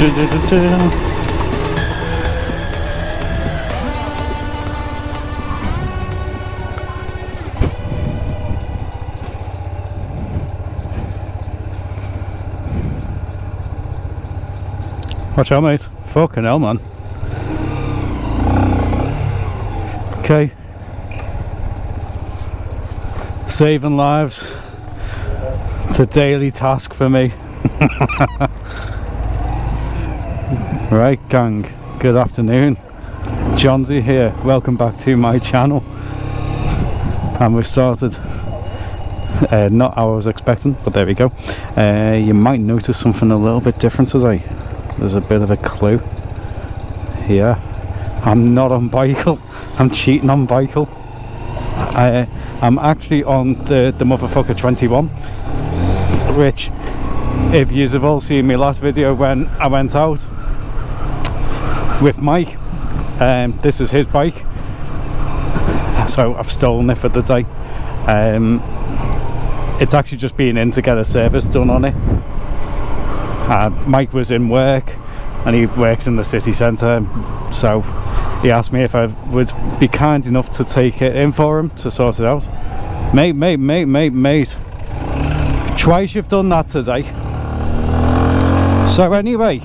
Watch out, mate. Fucking hell, man. Okay. Saving lives. It's a daily task for me. Right, gang. Good afternoon. Johnsy here. Welcome back to my channel. And we've started. Not how I was expecting, but there we go. You might notice something a little bit different today. There's a bit of a clue here. I'm not on Bicycle. I'm cheating on Bicycle. I'm actually on the motherfucker 21, which, if you have all seen my last video when I went out with Mike, this is his bike, so I've stolen it for the day. It's actually just been in to get a service done on it. Mike was in work and he works in the city centre, so he asked me if I would be kind enough to take it in for him to sort it out. Mate, twice you've done that today. So anyway,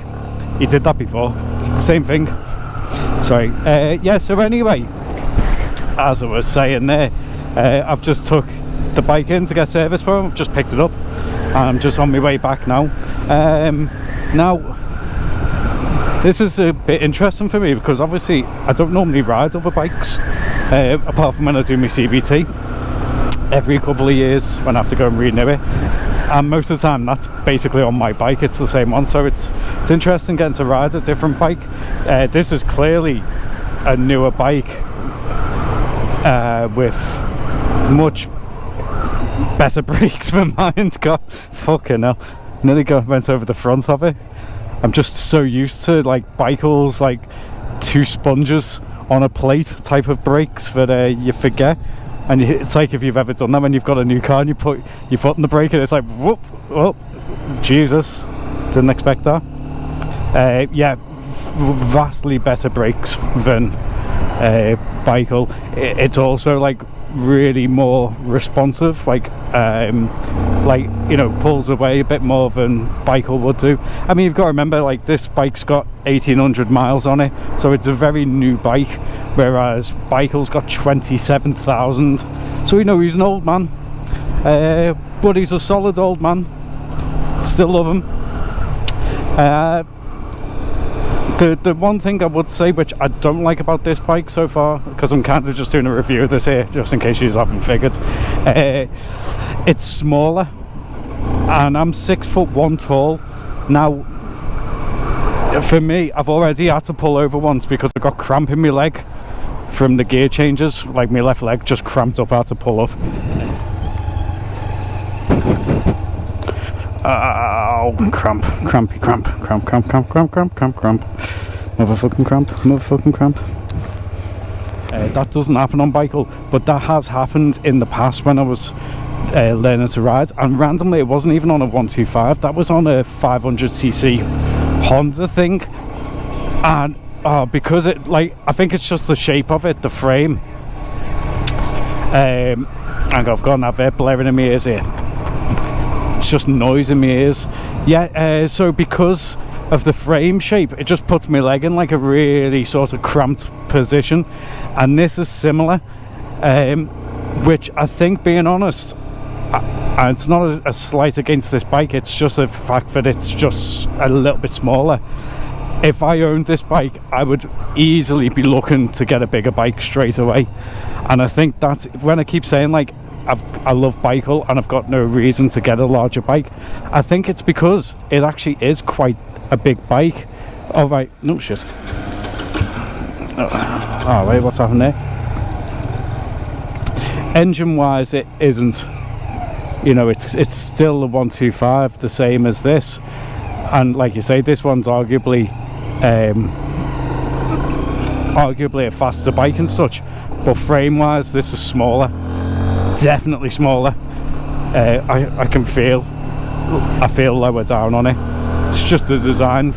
he did that before, same thing. Sorry. Yeah, so anyway, as I was saying there, I've just took the bike in to get service for him. I've just picked it up. I'm just on my way back now. Now, this is a bit interesting for me because obviously I don't normally ride other bikes, apart from when I do my CBT every couple of years when I have to go and renew it. And most of the time that's basically on my bike, it's the same one, so it's interesting getting to ride a different bike. This is clearly a newer bike with much better brakes than mine's got. Fucking hell, nearly went over the front of it. I'm just so used to like Bicycles, like two sponges on a plate type of brakes that you forget. And it's like if you've ever done that when you've got a new car and you put your foot on the brake and it's like whoop, oh Jesus, didn't expect that. Yeah, vastly better brakes than Bicycle. It's also like really more responsive, like you know, pulls away a bit more than Bicycle would do. I mean, you've got to remember, like, this bike's got 1800 miles on it, so it's a very new bike, whereas Bicycle's got 27,000. So you know he's an old man, but he's a solid old man. Still love him. The one thing I would say which I don't like about this bike so far, because I'm kind of just doing a review of this here just in case you haven't figured, it's smaller, and I'm 6'1" tall. Now for me, I've already had to pull over once because I got cramp in my leg from the gear changes. Like, my left leg just cramped up, I had to pull up. Oh, crampy cramp. Motherfucking cramp. That doesn't happen on Bicycle, but that has happened in the past when I was learning to ride, and randomly it wasn't even on a 125, that was on a 500cc Honda thing. And because it, like, I think it's just the shape of it, the frame. And I've got that bit blaring in my ears here. It's just noise in my ears. Yeah, so because of the frame shape, it just puts my leg in like a really sort of cramped position, and this is similar, which I think, being honest, and it's not a slight against this bike, it's just a fact that it's just a little bit smaller. If I owned this bike, I would easily be looking to get a bigger bike straight away. And I think that's when I keep saying, like, I love Bicycle and I've got no reason to get a larger bike. I think it's because it actually is quite a big bike. Oh right, no shit. Oh wait, what's happened there? Engine wise, it isn't, you know, it's still the 125, the same as this. And like you say, this one's arguably a faster bike and such, but frame wise this is smaller, definitely smaller. I feel lower down on it. It's just a design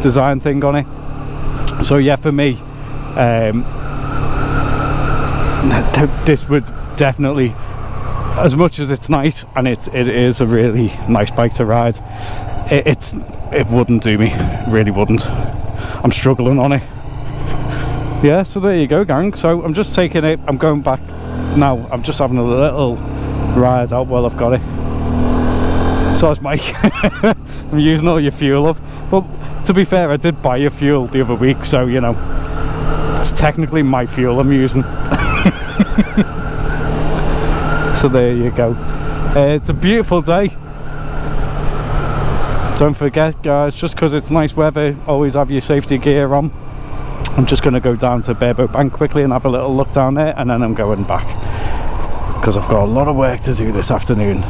design thing on it. So yeah, for me, this would definitely, as much as it's nice and it is a really nice bike to ride, it wouldn't do me, really wouldn't. I'm struggling on it. Yeah, so there you go, gang. So I'm just taking it, I'm going back now, I'm just having a little ride out while I've got it. So it's Mike. I'm using all your fuel up, but to be fair, I did buy your fuel the other week, so you know, it's technically my fuel I'm using. So there you go. It's a beautiful day. Don't forget, guys, just because it's nice weather, always have your safety gear on. I'm just going to go down to Bareboat Bank quickly and have a little look down there, and then I'm going back because I've got a lot of work to do this afternoon.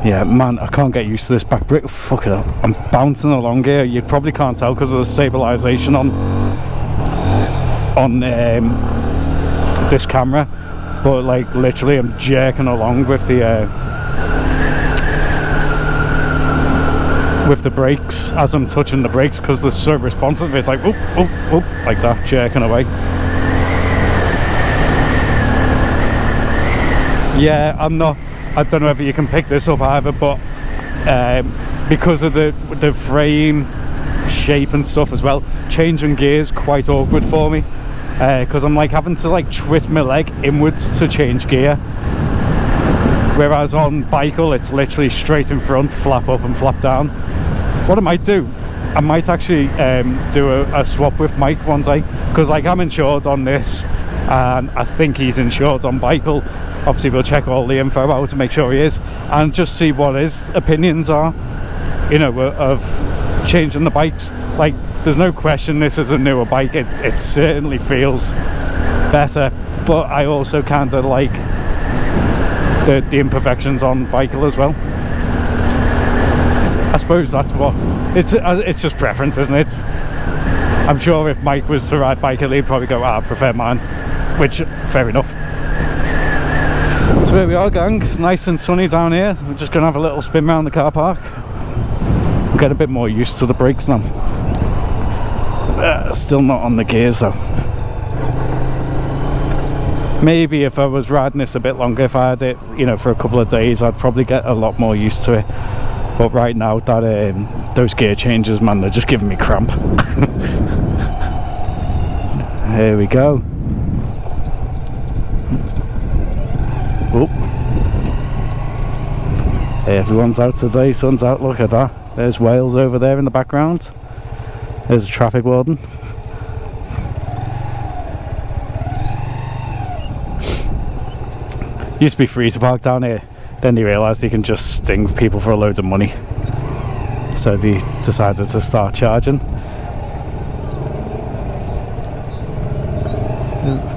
Yeah, man, I can't get used to this back brake. Fuck it up. I'm bouncing along here. You probably can't tell because of the stabilisation on this camera, but like literally I'm jerking along with the brakes as I'm touching the brakes because they're so responsive. It's like, oop, oop, oop, like that, jerking away. Yeah, I don't know whether you can pick this up either, but because of the frame shape and stuff as well, changing gears quite awkward for me because I'm like having to like twist my leg inwards to change gear, whereas on Bicycle it's literally straight in front, flap up and flap down. What I might do, I might actually do a swap with Mike one day, because like I'm insured on this and I think he's insured on Bicycle. Obviously we'll check all the info out to make sure he is, and just see what his opinions are, you know, of changing the bikes. Like, there's no question this is a newer bike, it certainly feels better, but I also kind of like the imperfections on Bicycle as well. I suppose that's what it's just preference, isn't it? I'm sure if Mike was to ride Bicycle, he'd probably go, I prefer mine, which, fair enough. So here we are, gang. It's nice and sunny down here. We're just going to have a little spin around the car park. I'm getting a bit more used to the brakes now. Still not on the gears though. Maybe if I was riding this a bit longer, if I had it, you know, for a couple of days, I'd probably get a lot more used to it. But right now, that those gear changes, man, they're just giving me cramp. Here we go. Oh. Hey, everyone's out today, sun's out, look at that. There's Wales over there in the background. There's a traffic warden. Used to be free to park down here, then they realised they can just sting people for a load of money. So they decided to start charging.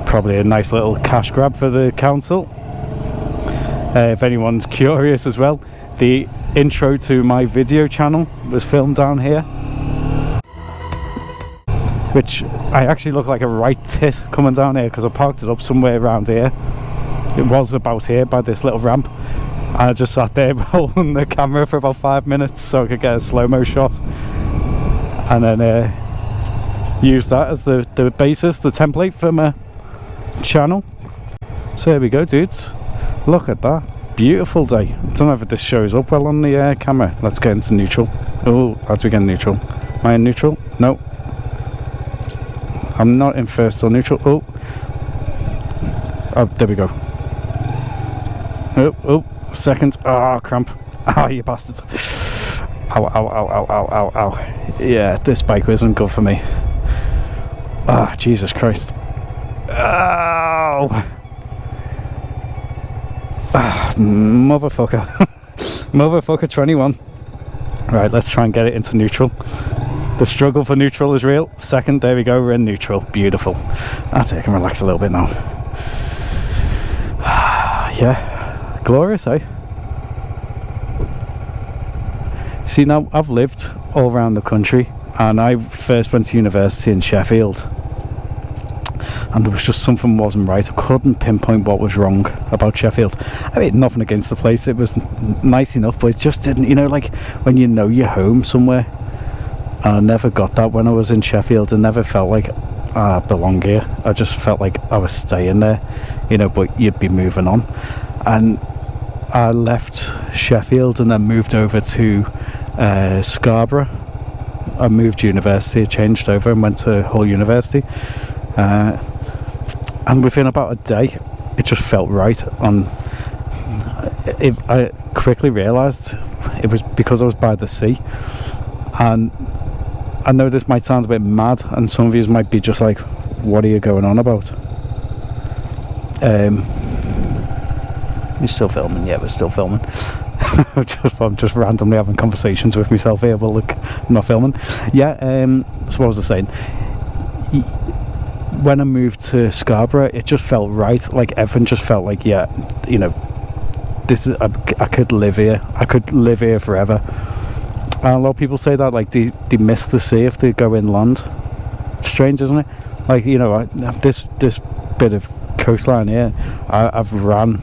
Probably a nice little cash grab for the council. If anyone's curious as well, the intro to my video channel was filmed down here, which I actually look like a right tit coming down here because I parked it up somewhere around here. It was about here by this little ramp, and I just sat there holding the camera for about 5 minutes so I could get a slow-mo shot, and then use that as the basis, the template for my channel. So here we go, dudes. Look at that, beautiful day. I don't know if this shows up well on the camera. Let's get into neutral. Oh, how do we get in neutral? Am I in neutral? No, I'm not in first or neutral. Oh, there we go. Oh, second. Ah, cramp. Ah, you bastard. Ow, ow, ow, ow, ow, ow, ow. Yeah, this bike isn't good for me. Ah, Jesus Christ. Ow. Ah, motherfucker. Motherfucker 21. Right, let's try and get it into neutral. The struggle for neutral is real. Second, there we go, we're in neutral. Beautiful. That's it, I can relax a little bit now. Yeah, glorious, eh? See, now I've lived all around the country, and I first went to university in Sheffield, and there was just something wasn't right. I couldn't pinpoint what was wrong about Sheffield. I mean, nothing against the place, it was nice enough, but it just didn't, you know, like when you know you're home somewhere, And I never got that when I was in Sheffield. I never felt like I belong here. I just felt like I was staying there, you know, but you'd be moving on. And I left Sheffield and then moved over to Scarborough. I moved university, changed over and went to Hull University. And within about a day, it just felt right. I quickly realised it was because I was by the sea. And I know this might sound a bit mad, and some of you might be just like, what are you going on about? You're still filming? Yeah, we're still filming. I'm just randomly having conversations with myself here. Well, look, I'm not filming. Yeah, so what was I saying? When I moved to Scarborough, it just felt right. Like, everything just felt like, yeah, you know, this is, I could live here. I could live here forever. And a lot of people say that, like, they miss the sea if they go inland. Strange, isn't it? Like, you know, this bit of coastline here, I've ran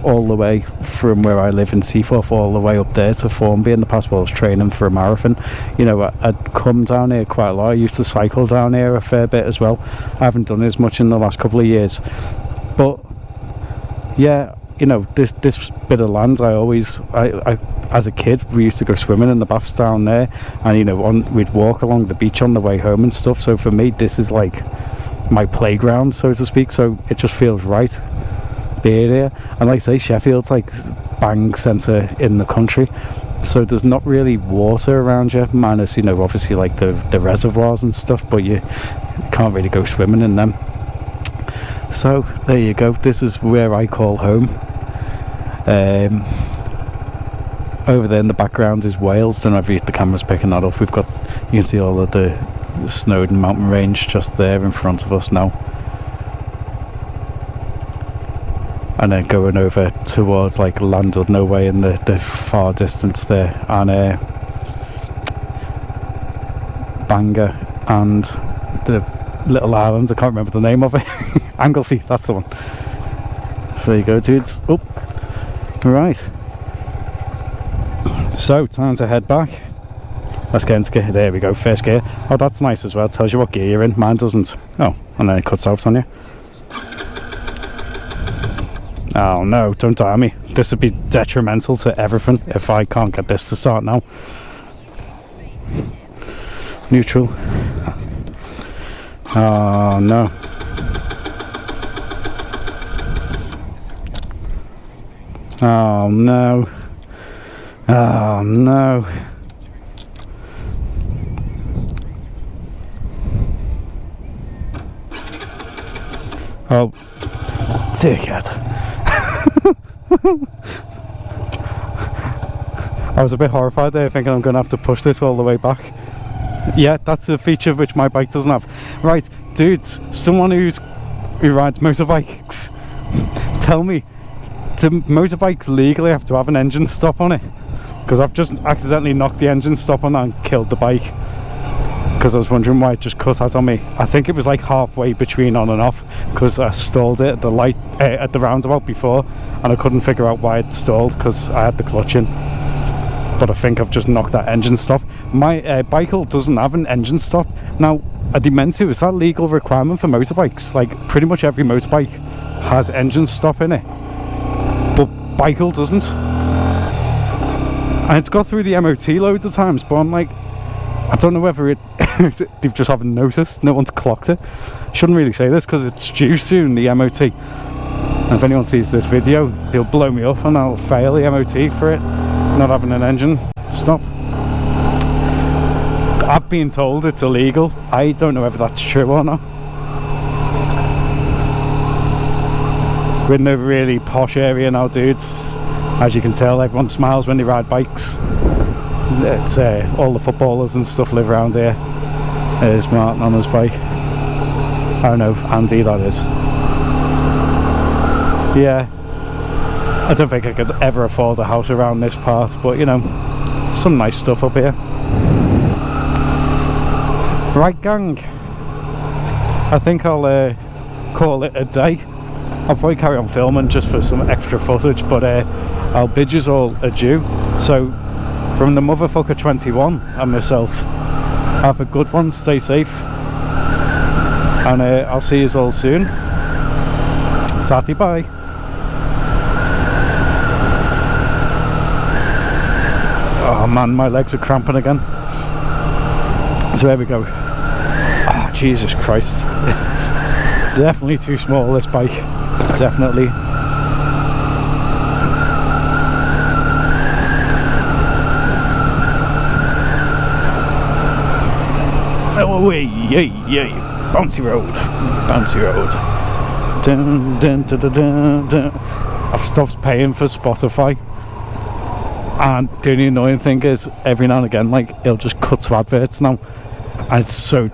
all the way from where I live in Seaforth all the way up there to Formby in the past while I was training for a marathon. You know, I'd come down here quite a lot. I used to cycle down here a fair bit as well. I haven't done it as much in the last couple of years. But, yeah, you know, this bit of land, I as a kid, we used to go swimming in the baths down there, and, you know, we'd walk along the beach on the way home and stuff. So for me, this is like my playground, so to speak. So it just feels right being here. And like I say, Sheffield's like bang centre in the country, so there's not really water around you, minus, you know, obviously like the reservoirs and stuff, but you can't really go swimming in them. So there you go, this is where I call home. Over there in the background is Wales. Don't know if the camera's picking that up. You can see all of the Snowdon mountain range just there in front of us now. And then going over towards like Land of Noway in the far distance there, and Bangor and the little island, I can't remember the name of it. Anglesey, that's the one. So there you go, dudes. Oh, right. So, time to head back. Let's get into gear. There we go, first gear. Oh, that's nice as well. Tells you what gear you're in. Mine doesn't. Oh, and then it cuts out on you. Oh no, don't tire me. This would be detrimental to everything if I can't get this to start now. Neutral. Oh no. Oh no. Oh no. Oh, dickhead. I was a bit horrified there, thinking I'm going to have to push this all the way back. Yeah, that's a feature which my bike doesn't have. Right, dudes, someone who rides motorbikes, tell me, do motorbikes legally have to have an engine stop on it? Because I've just accidentally knocked the engine stop on and killed the bike. Because I was wondering why it just cut out on me. I think it was like halfway between on and off, because I stalled it at the light at the roundabout before, and I couldn't figure out why it stalled because I had the clutch in. But I think I've just knocked that engine stop. My bicycle doesn't have an engine stop. Now, are they meant to? Is that a legal requirement for motorbikes? Like, pretty much every motorbike has engine stop in it, but bicycle doesn't. And it's got through the MOT loads of times, but I'm like, I don't know whether it they've just haven't noticed. No one's clocked it. Shouldn't really say this because it's due soon, the MOT. And if anyone sees this video, they'll blow me up and I'll fail the MOT for it not having an engine stop. I've been told it's illegal. I don't know whether that's true or not. We're in a really posh area now, dudes. As you can tell, everyone smiles when they ride bikes. It's all the footballers and stuff live around here. There's Martin on his bike. I don't know, Andy that is. Yeah, I don't think I could ever afford a house around this part, but you know, some nice stuff up here. Right, gang, I think I'll call it a day. I'll probably carry on filming just for some extra footage, but I'll bid you all adieu. So from the Motherfucker 21 and myself, Have a good one, stay safe, and I'll see you all soon. Tatty bye. Oh man, my legs are cramping again. So there we go. Ah, Jesus Christ. Definitely too small, this bike. Definitely. Oh, yay, bouncy road. Dun, dun, dun, dun, dun, dun. I've stopped paying for Spotify, and the only annoying thing is every now and again, like, it'll just cut to adverts now, and it's so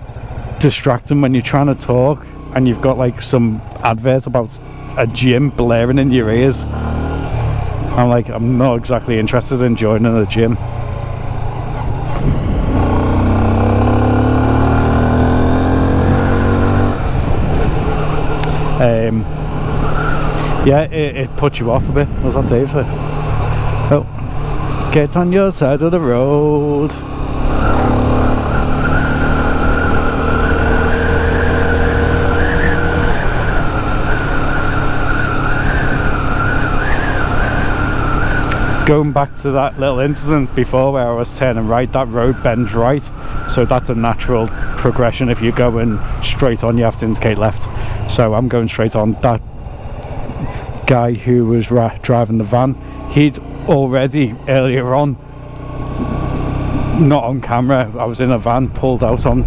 distracting when you're trying to talk and you've got like some advert about a gym blaring in your ears. I'm like, I'm not exactly interested in joining a gym. Yeah, it puts you off a bit. What's that say? Oh, get on your side of the road. Going back to that little incident before where I was turning right, that road bends right, so that's a natural progression. If you're going straight on, you have to indicate left, so I'm going straight on. That guy who was driving the van, he'd already earlier on, not on camera, I was in a van, pulled out on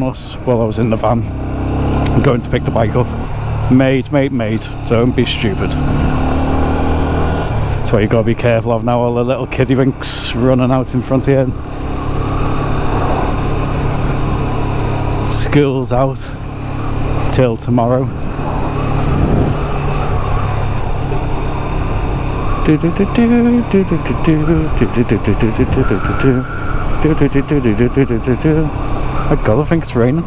us while I was in the van. I'm going to pick the bike up. Mate, don't be stupid. That's what you got to be careful of now, all the little kiddie winks running out in front of you. School's out till tomorrow. My God, I think it's raining.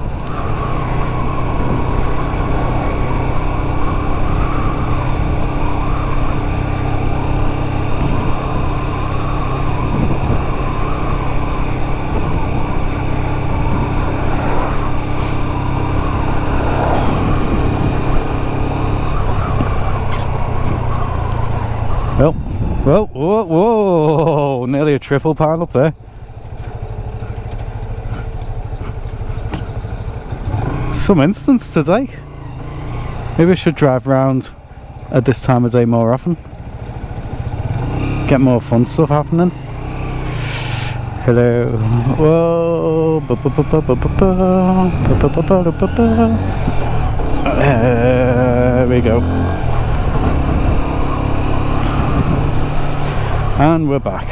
Whoa, nearly a triple pile up there. Some instance today. Maybe I should drive around at this time of day more often. Get more fun stuff happening. Hello. Whoa. There we go. And we're back.